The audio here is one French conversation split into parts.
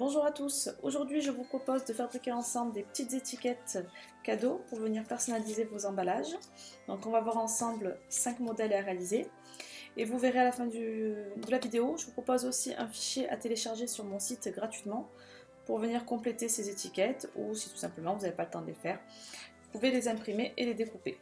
Bonjour à tous, aujourd'hui je vous propose de fabriquer ensemble des petites étiquettes cadeaux pour venir personnaliser vos emballages. Donc on va voir ensemble 5 modèles à réaliser et vous verrez à la fin de la vidéo, je vous propose aussi un fichier à télécharger sur mon site gratuitement pour venir compléter ces étiquettes ou si tout simplement vous n'avez pas le temps de les faire, vous pouvez les imprimer et les découper.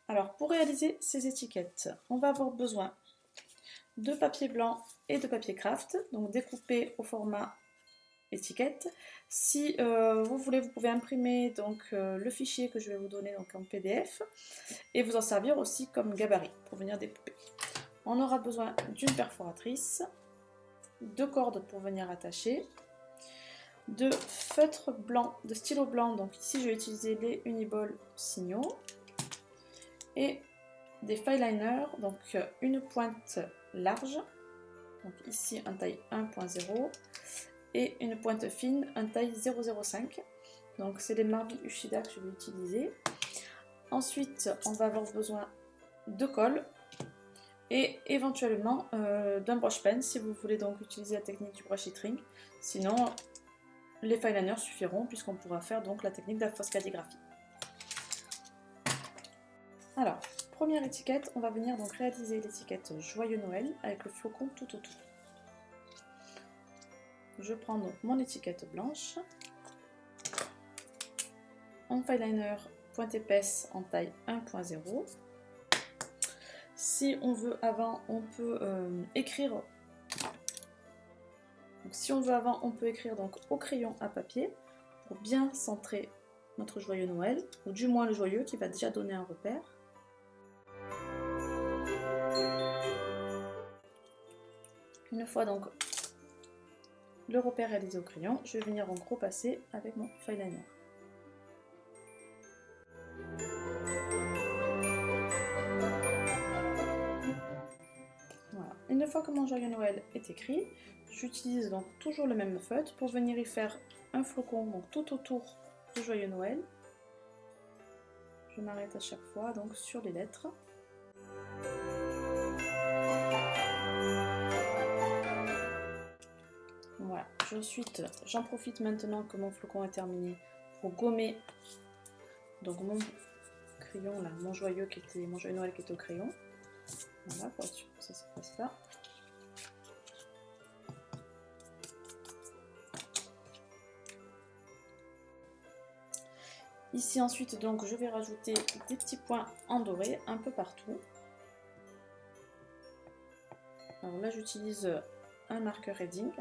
Alors pour réaliser ces étiquettes, on va avoir besoin de papier blanc et de papier craft, donc découpé au format étiquette. Si vous voulez, vous pouvez imprimer donc, le fichier que je vais vous donner donc, en PDF et vous en servir aussi comme gabarit pour venir découper. On aura besoin d'une perforatrice, de cordes pour venir attacher, de feutre blanc, de stylo blanc, donc ici je vais utiliser les Uniball Signaux, et des fine liners, donc une pointe large, donc ici un taille 1.0 et une pointe fine, un taille 0,05. Donc c'est les Marby Ushida que je vais utiliser. Ensuite, on va avoir besoin de colle et éventuellement d'un brush pen si vous voulez donc utiliser la technique du brush lettering. Sinon, les fine liners suffiront puisqu'on pourra faire donc la technique de la fausse calligraphie. Alors, première étiquette, on va venir donc réaliser l'étiquette Joyeux Noël avec le flocon tout autour. Je prends donc mon étiquette blanche, en fine liner pointe épaisse en taille 1.0. Si on veut avant, on peut écrire. Donc, si on veut avant, on peut écrire donc au crayon à papier pour bien centrer notre joyeux Noël, ou du moins le joyeux qui va déjà donner un repère. Une fois donc le repère réalisé au crayon, je vais venir en gros passer avec mon fine liner. Voilà. Une fois que mon joyeux Noël est écrit, j'utilise donc toujours le même feutre pour venir y faire un flocon donc tout autour du joyeux Noël. Je m'arrête à chaque fois donc sur les lettres. Voilà. Ensuite, j'en profite maintenant que mon flocon est terminé pour gommer donc mon crayon là, mon joyeux Noël qui était au crayon. Voilà, pour être sûr que ça se passe pas. Ici ensuite donc je vais rajouter des petits points en doré un peu partout. Alors là j'utilise un marqueur Edding.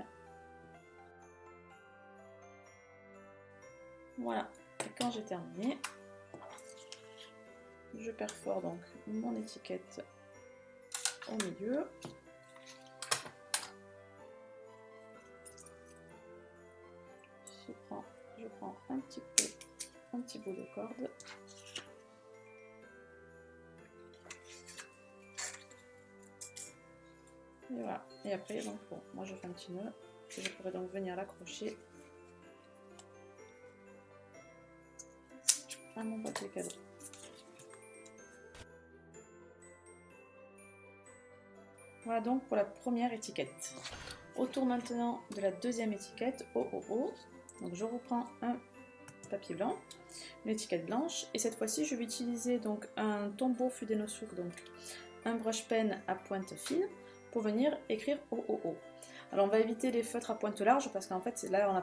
Voilà, et quand j'ai terminé, je perfore donc mon étiquette au milieu. Je prends un petit bout de corde. Et voilà. Et après, donc, bon, moi je fais un petit nœud. Et je pourrais donc venir l'accrocher à mon papier cadeau. Voilà donc pour la première étiquette. Autour maintenant de la deuxième étiquette, OOO. Donc je reprends un papier blanc, une étiquette blanche, et cette fois-ci je vais utiliser donc un Tombow Fudennosuke, donc un brush pen à pointe fine, pour venir écrire OOO. Alors on va éviter les feutres à pointe large parce qu'en fait là on n'a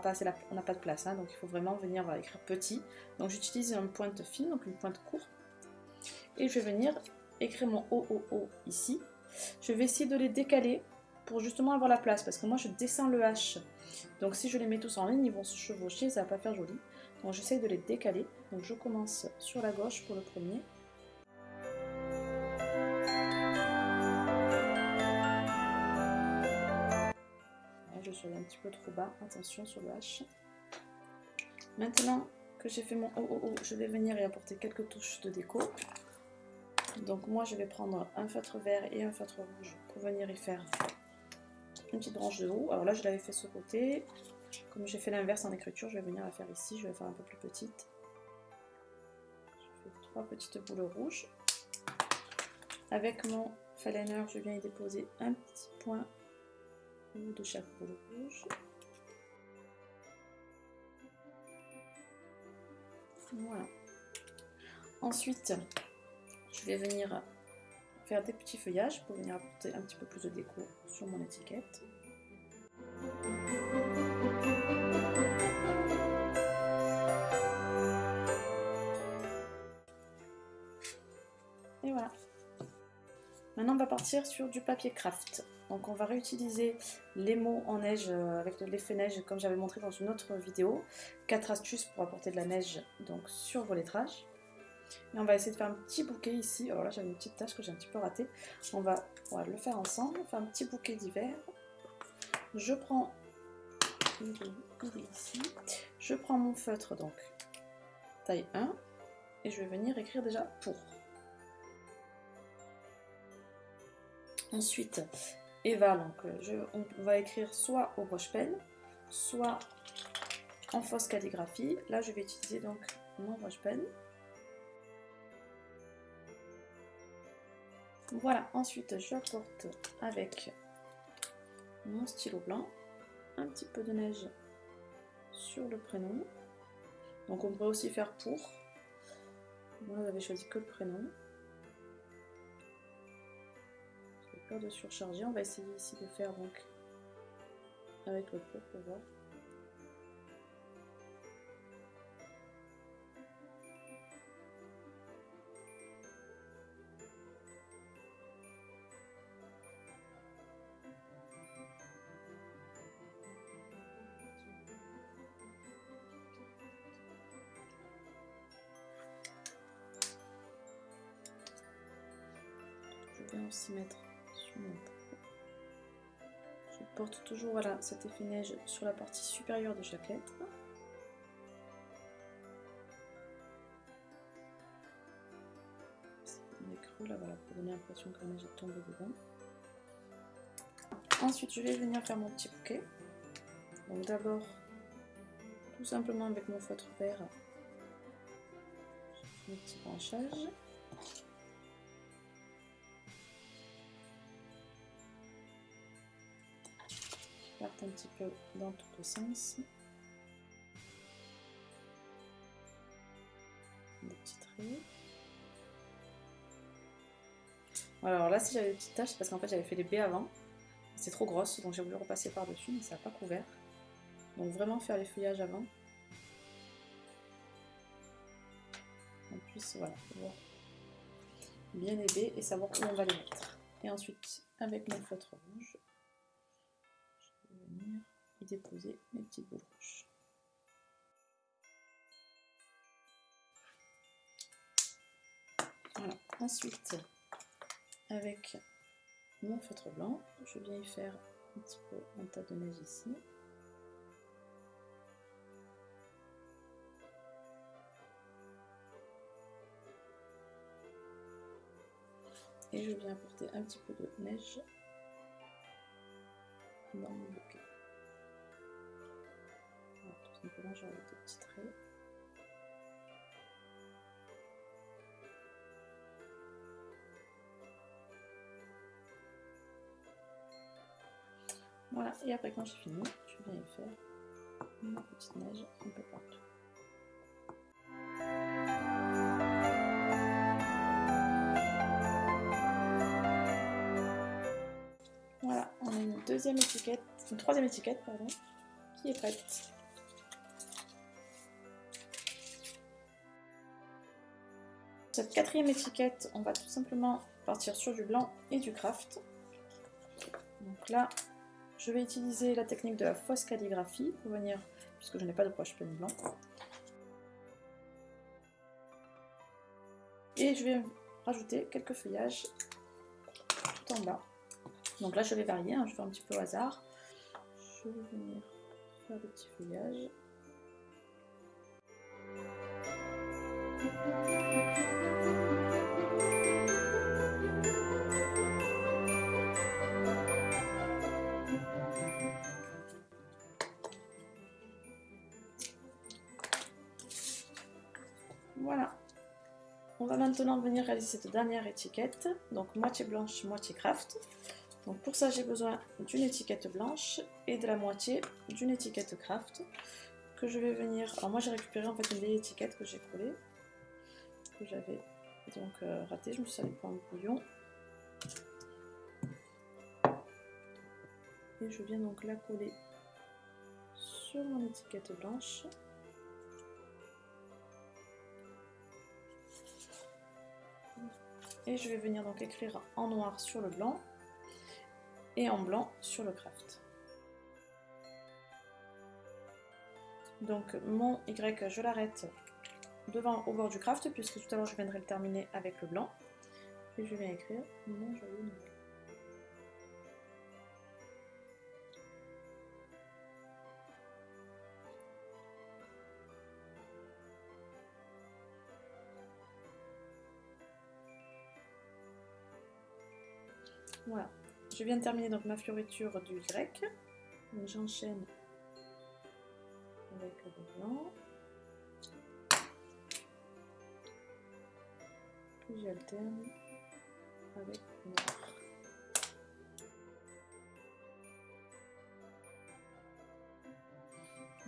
pas de place, hein, donc il faut vraiment venir écrire petit. Donc j'utilise une pointe fine, donc une pointe courte, et je vais venir écrire mon OOO ici. Je vais essayer de les décaler pour justement avoir la place, parce que moi je descends le H, donc si je les mets tous en ligne ils vont se chevaucher, ça va pas faire joli. Donc j'essaie de les décaler, donc je commence sur la gauche pour le premier. Je suis un petit peu trop bas, attention sur le H. Maintenant que j'ai fait mon OOO, je vais venir y apporter quelques touches de déco. Donc moi je vais prendre un feutre vert et un feutre rouge pour venir y faire une petite branche de haut. Alors là je l'avais fait ce côté, Comme j'ai fait l'inverse en écriture, je vais venir la faire ici, je vais la faire un peu plus petite. Je fais 3 petites boules rouges. Avec mon fineliner, je viens y déposer un petit point de chaque boule rouge. Voilà. Ensuite, je vais venir faire des petits feuillages pour venir apporter un petit peu plus de déco sur mon étiquette. Et voilà. Maintenant, on va partir sur du papier craft. Donc, on va réutiliser les mots en neige avec l'effet neige comme j'avais montré dans une autre vidéo. 4 astuces pour apporter de la neige donc sur vos lettrages. Et on va essayer de faire un petit bouquet ici. Alors là, j'avais une petite tâche que j'ai un petit peu ratée. On va le faire ensemble. On va faire un petit bouquet d'hiver. Je prends ici. Je prends mon feutre, donc taille 1. Et je vais venir écrire déjà pour. Ensuite, Eva, donc on va écrire soit au broche-pen, soit en fausse calligraphie. Là, je vais utiliser donc mon broche-pen. Voilà, ensuite j'apporte avec mon stylo blanc un petit peu de neige sur le prénom. Donc on pourrait aussi faire pour. Moi j'avais choisi que le prénom. J'ai peur de surcharger. On va essayer ici de faire donc avec le pour voir. Je vais aussi mettre sur mon pot. Je porte toujours voilà, cet effet neige sur la partie supérieure de chaque lettre. On est creux là, voilà, pour donner l'impression que la neige est tombée dedans. Ensuite, je vais venir faire mon petit bouquet. Donc d'abord, tout simplement avec mon feutre vert, mes petits branchages. Je parte un petit peu dans tous les sens. Des petits traits. Voilà, alors là, si j'avais des petites taches, c'est parce qu'en fait j'avais fait les baies avant. C'est trop grosse, donc j'ai voulu repasser par-dessus, mais ça n'a pas couvert. Donc vraiment faire les feuillages avant. On puisse voilà, voir bien les baies et savoir où on va les mettre. Et ensuite, avec mon feutre rouge, je vais venir y déposer mes petites boules rouges. Voilà, ensuite, avec mon feutre blanc, je viens y faire un petit peu un tas de neige ici. Et je viens apporter un petit peu de neige dans mon bouquet. Alors, tout simplement, je rajoute des petits traits. Voilà, et après quand j'ai fini, je viens y faire une petite neige un peu partout. Voilà, on a une troisième étiquette, pardon, qui est prête. Cette quatrième étiquette, on va tout simplement partir sur du blanc et du craft. Donc là, je vais utiliser la technique de la fausse calligraphie pour venir, puisque je n'ai pas de broche pen blanc. Et je vais rajouter quelques feuillages tout en bas. Donc là, je vais varier, hein, je fais un petit peu au hasard. Je vais venir faire des petits feuillages. Voilà. On va maintenant venir réaliser cette dernière étiquette, donc moitié blanche, moitié craft. Donc pour ça, j'ai besoin d'une étiquette blanche et de la moitié d'une étiquette craft que je vais venir... Alors moi j'ai récupéré en fait une vieille étiquette que j'ai collée, que j'avais donc ratée, je me suis servi pour un bouillon. Et je viens donc la coller sur mon étiquette blanche. Et je vais venir donc écrire en noir sur le blanc et en blanc sur le craft. Donc mon Y, je l'arrête devant au bord du craft puisque tout à l'heure je viendrai le terminer avec le blanc. Et je vais écrire mon joli Noël. Voilà, je viens de terminer donc ma fioriture du Y. J'enchaîne avec le blanc. Puis j'alterne avec le noir.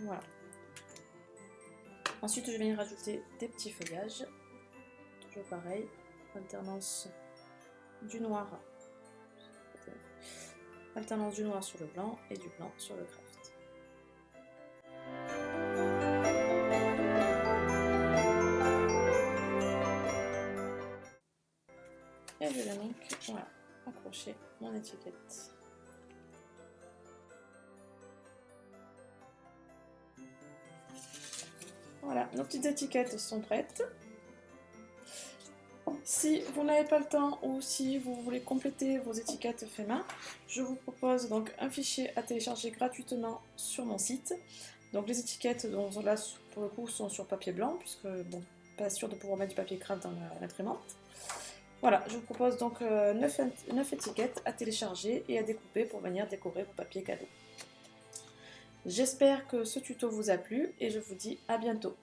Voilà. Ensuite, je vais y rajouter des petits feuillages. Toujours pareil, alternance du noir. Alternance du noir sur le blanc et du blanc sur le craft. Et je vais donc voilà, accrocher mon étiquette. Voilà, nos petites étiquettes sont prêtes. Si vous n'avez pas le temps ou si vous voulez compléter vos étiquettes fait main, je vous propose donc un fichier à télécharger gratuitement sur mon site. Donc les étiquettes, donc là pour le coup, sont sur papier blanc, puisque bon, pas sûr de pouvoir mettre du papier craft dans l'imprimante. Voilà, je vous propose donc 9 étiquettes à télécharger et à découper pour venir décorer vos papiers cadeaux. J'espère que ce tuto vous a plu et je vous dis à bientôt.